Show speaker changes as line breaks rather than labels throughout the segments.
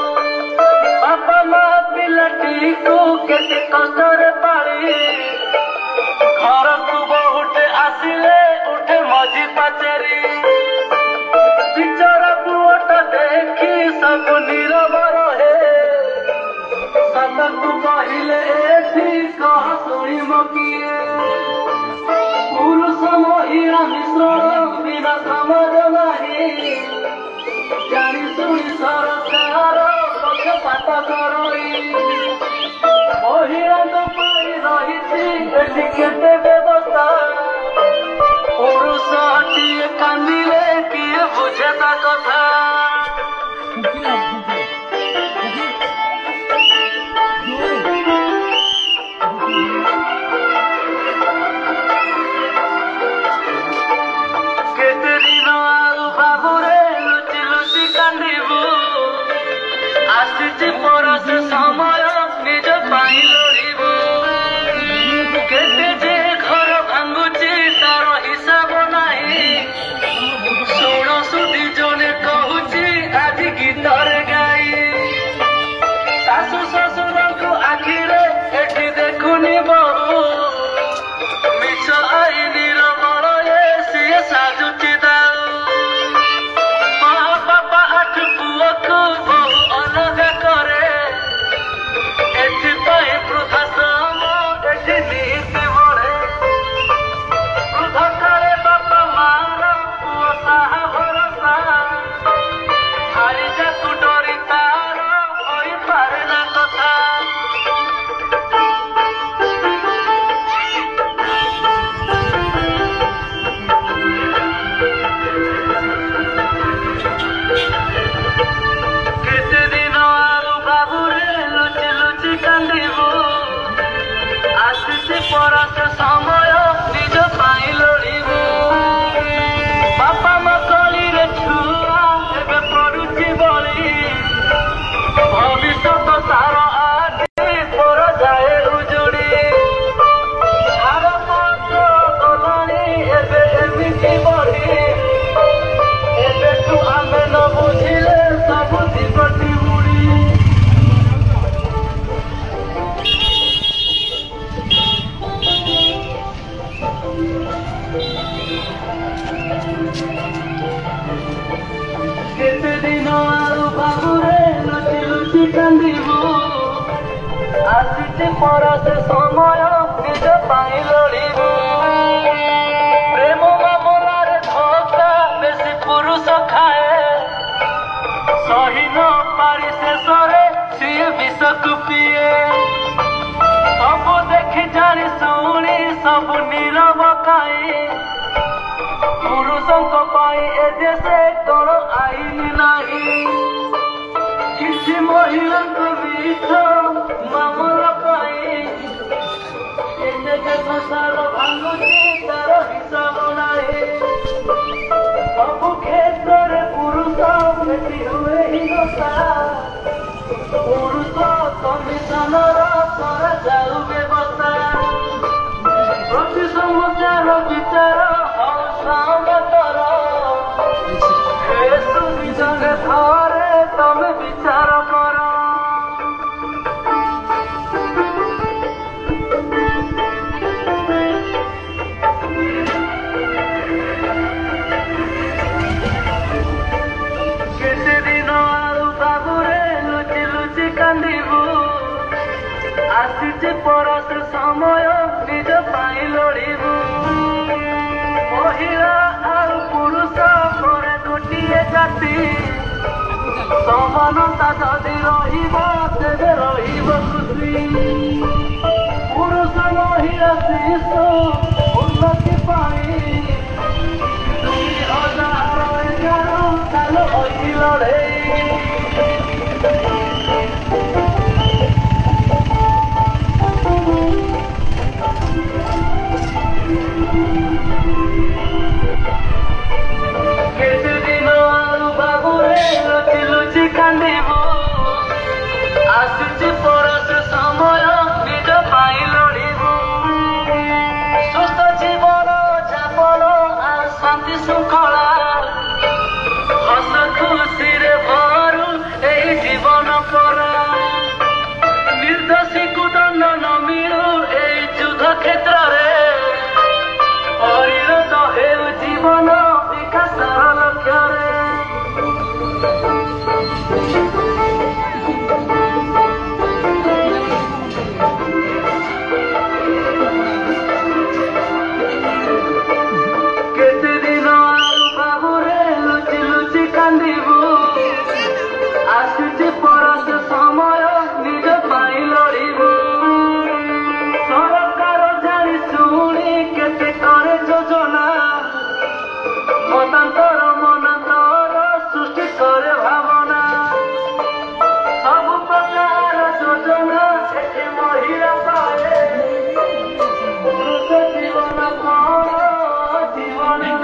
बापा माँ पिलाटी को केते कष्टरे पाली घर को बहुटे आसिले उठे मझी पाचेरी बिचरा पुअटा देखी सब नीरव रहे सतकु कहिले एठी कह शुणी मकिए पुरुष महिला मिश्रण बिना समाज नहीं जानी शुणी सरकार पक्षपात करई महिला रही केते व्यवस्था पुरुषटिए कांदिले किए बुझे ता कथा केते दिन आउ बाबुरे लुचि लुचि कांदिबु आसिछि परस समय निज पाई लड़िबु केते जे घर भांगुछि तार हिसाब नाही शुण सुधी जने कहूछि आज गीतर गाई सासु ससुर को आखिरे एठी देखुनी बहु मिछ आईनीर बड़े सिए साजुछि दाऊ माँ बापा आठ पुओ को बहु अलग करे एथिपाई वृद्धाश्रम एठी नीति बढ़े वृद्ध काले बापा मार पुओ साहा भरसा हारी जाकु डरी तार होई पारे ना कथा केते दिन आउ बाबुरे लुचि लुचि कांदिबु आसिछि परस समय निज पाई लड़िबु बापा माँ कलिरे छुआ एबे पड़ुछि बଳି भविष्यत तार आदि पर जाए उजुड़ी सारा पत्र गलाणी एबे एमिति बढी एबेठु आमे न बुझिले सब दिगटी उड़ी केते दिन आउ बाबुरे लुचि लुचि कांदिबु आसिछि परस समय निज पाई लड़िबु प्रेम मामलारे धोखा बेसी पुरुष खाए सही न पारी शेषरे सिए विषକୁ ପିଏ सब देखि जानी शुणी सब नीरव काई पुरुषों पाई ए देशे कौन आईन नहीं किसी महिला को बीच मामला पाई एते जे संसार भांगुछि तार हिसाब नाही सब क्षेत्र पुरुष बेटी हुए हिंसा पुरुष कमिशनर कर जाऊ व्यवस्था प्रति समस्यार विचार थरे तमे विचार कर केते दिन आउ बाबुरे लुचि लुचि कांदिबु आसिछि परस समय निज पाई लड़िबु महिला आउ पुरुष करे गोटिए जाति समानता जदि रहिब तेबे रहिब खुशी पुरुष महिला शिशु उन्नति पाई 2011 साल होई लड़ेई केते दिन आउ बाबुरे लुचि लुचि कांदिबु आसिछि परस समय निज पाई लड़िबु सुस्थ जीवन जापन आ शांति शृंखला हस खुशी रे भरू ए করা ନିର୍ଦ୍ଦୋଷୀକୁ ଦଣ୍ଡ ନ ମିଳୁ ଏଇ ଯୁଦ୍ଧ କ୍ଷେତ୍ରରେ ପରିଣତ ହେଉ ଜୀବନ ବିକାଶର ଲକ୍ଷ୍ୟରେ କେତେ ଦିନ ଆଉ ବାବୁରେ ଲୁଚି ଲୁଚି କାନ୍ଦିବୁ ଆସୁଛି ପରସ ସମୟ ନିଜ ପାଇଁ ଲଢ଼ିବୁ ସରକାର ଜାଣି ଶୁଣି କେତେ କରେ ଯୋଜନା ମତାନ୍ତର ମନାନ୍ତର ସୃଷ୍ଟି କରେ ଭାବନା ସବୁ ପ୍ରକାର ଯୋଜନା ଏଠି ମହିଳା ପାଏ ପୁରୁଷ ଜୀବନ କଣ ଜୀବନ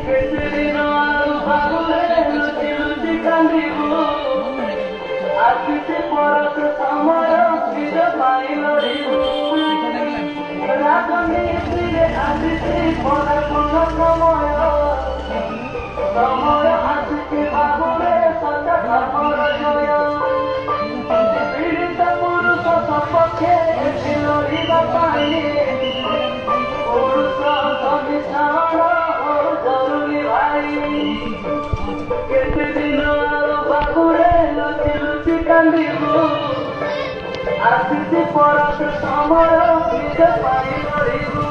କେତେ ଦିନ ଆଉ ବାବୁରେ ଲୁଚି ଲୁଚି କାନ୍ଦିବୁ ଆସିଛି ପରସ ସମୟ ନିଜ ପାଇଁ ଲଢ଼ିବୁ ରାଜନୀତିରେ ଆସିଛି ପଦାର୍ପଣ ସମୟ ସମୟ ଆସିଛି ବାବୁରେ ସତ ଧର୍ମର ଜୟ ପୀଡ଼ିତ ପୁରୁଷ ସପକ୍ଷେ ଏଠି ଲଢ଼ିବା ପାଇଁ ପୁରୁଷ ସମିଶ୍ରଣ ହଉ ଜରୁରୀ ଭାଇ କେତେ ଦିନ ଆଉ ବାବୁରେ ଲୁଚି ଲୁଚି କାନ୍ଦିବୁ ଆସିଛି ପରସ ସମୟ ନିଜ ପାଇଁ ଲଢ଼ିବୁ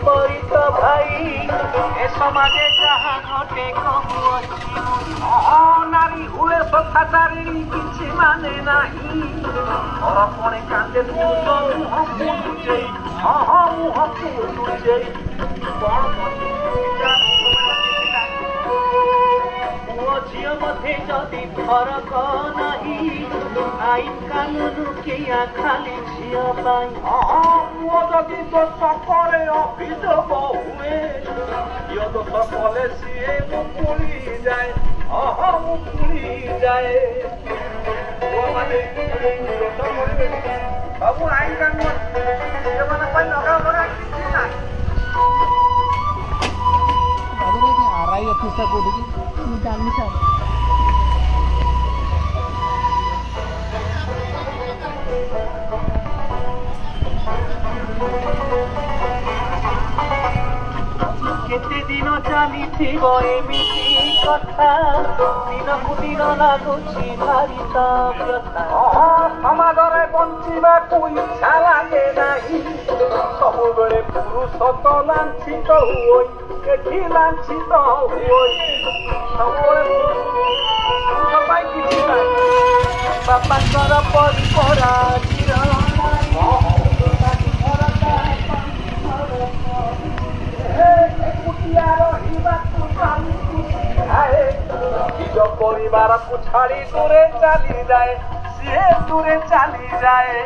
বিপরীত ভাই এ সমাজে যাহা ঘটে কহুছি নারী হুয়ে সত্যাচারিণী কিছু মানে নাহি অরপণে কান্দে পুরুষ মুহঁকু লুচেই মুহঁকু লুচেই কণ পুଅ ଝିଅ ମଧ୍ୟରେ ଯଦି ଫରକ ନାହିଁ ଆଇନ କାନୁନ କିଆ ଖାଲି ଝିଅ ପାଇଁ ପୁଅ ଯଦି ଦୋଷ କରେ ଅଭିଯୋଗ ହୁଏ ଝିଅ ଦୋଷ କଲେ ସିଏ ମୁକୁଳି ଯାଏ ମୁକୁଳି ଯାଏ ପୁଅମାନେ ଦୋଷ କରିବେନି ସବୁ ଆଇନ କାନୁନ ଝିଅମାନଙ୍କ ପାଇଁ ଲଗା ଲଗା କିଛି ନାହିଁ
ଆରାଇ ଅଫିସଟା କୋଉଠିକି ମୁଁ ଜାଣିନି ସାର୍
କେତେ ଦିନ ଚାଲିଥିବ ଏମିତି କଥା ଦିନକୁ ଦିନ ଲାଗୁଛି ଭାରି ତ ବ୍ୟଥା ସମାଜରେ ବଞ୍ଚିବାକୁ ଇଚ୍ଛା ଲାଗେ ନାହିଁ ସବୁବେଳେ ପୁରୁଷ ତ ଲାଞ୍ଛିତ ହୁଏ ଏଠି ଲାଞ୍ଛିତ ହୁଏ ସବୁବେଳେ ପୁରୁଷ ପାଇଁ କିଛି ନାହିଁ ବାପାଙ୍କର ପରିପରା ନିଜ ପରିବାରକୁ ଛାଡ଼ି ଦୂରେ ଚାଲିଯାଏ ସିଏ ଦୂରେ ଚାଲିଯାଏ